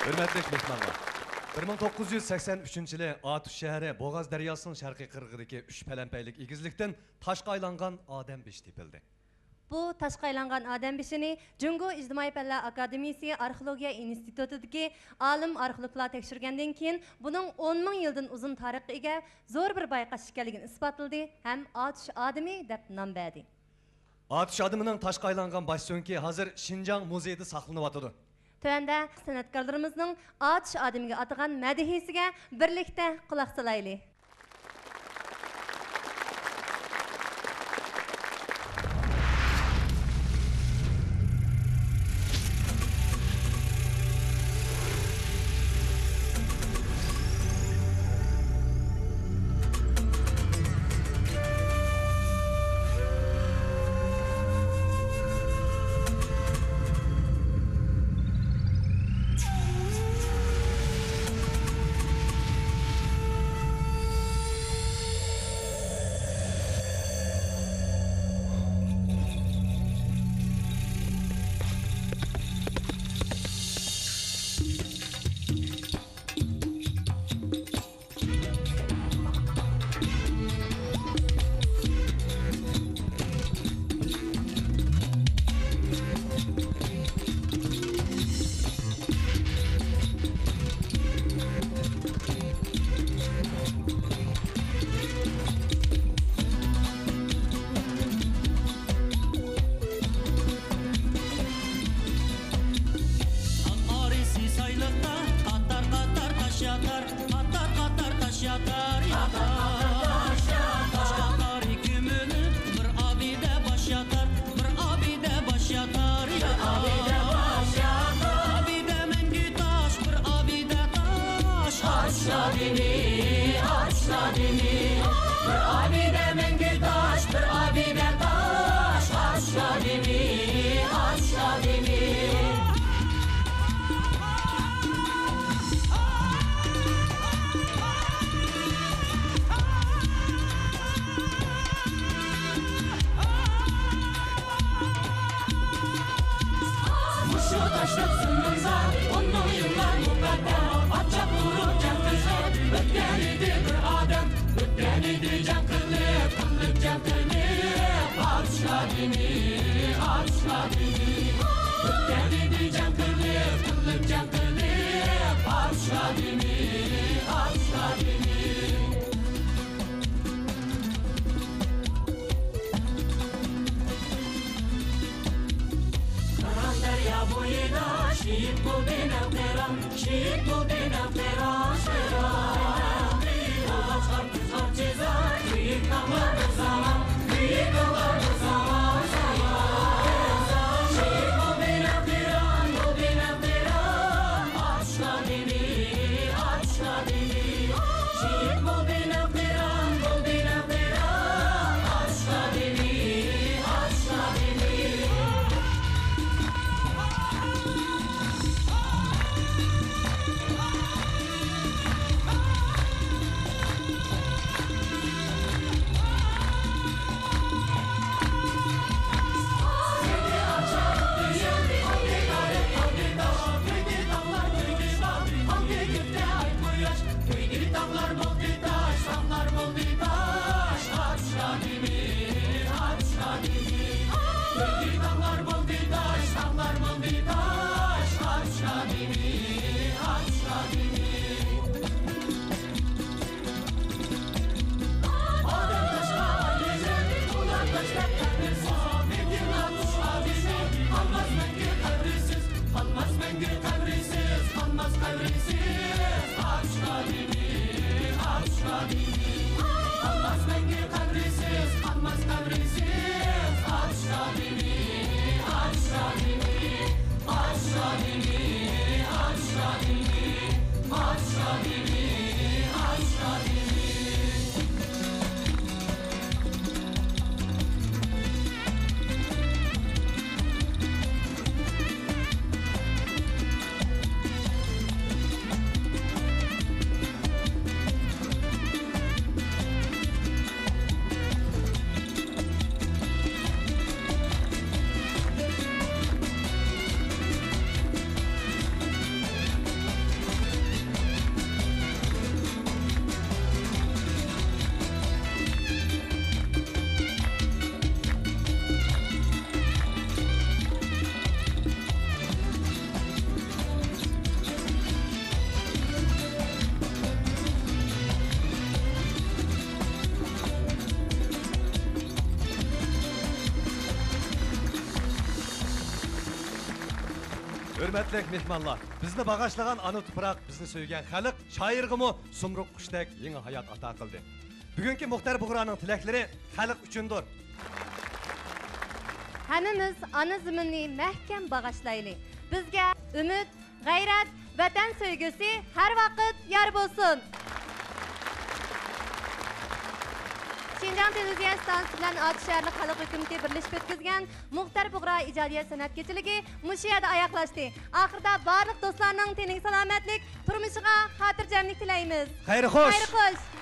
Hürmetli mehmanlar. 1983 yılı Atuş şehri Boğaz Deryası'nın şarkı kırgıdaki 3 pelenpeylik igizlikten taşqa aylangan Adem beş tepildi. Bu taşqa aylangan Adem beşini Jungo İctimai Fanlar Akademiyasi Arxeologiya institutidagi olim arxeologlar tekshirgandan keyin buning 10 ming yildan uzun tarixga ega zo'r bir bayqash ekanligini isbotladi ham Atush Ademi deb nom berdi. Atush Ademining taşqa aylangan baş so'nki hozir Şinjan muzeyida saqlanıp. Tövəndə sənətkarlarımızın Atush Ademiga atagan mədihisiga birlikdə qulaq salaylı. Hürmetlik mehmanlar, bizni bağışlagan ana tuproq, bizni söygen xalq, şairgimi sumruq quşdak yeni hayat ata qildi. Bugungi Muxtar Bug'roning tilaklari xalq uchundir. Hammamiz ana zaminni mahkam bag'ishlaylik. Bizga umid, g'ayrat, vatan sevgisi har vaqt yor bo'lsin. Şinjan Televizyon Stansiyasi bilan Ot shaharlik xalq hukumati birlashib o'tkazgan Muxtar Bug'ro ijodiyat san'at kechiligi mushu yerda oyoqlashdi. Oxirida barliq do'stlarning tening salomatlik, turmushiga xotirjamlik tilaymiz. Xayr xo'sh. Xayr xo'sh.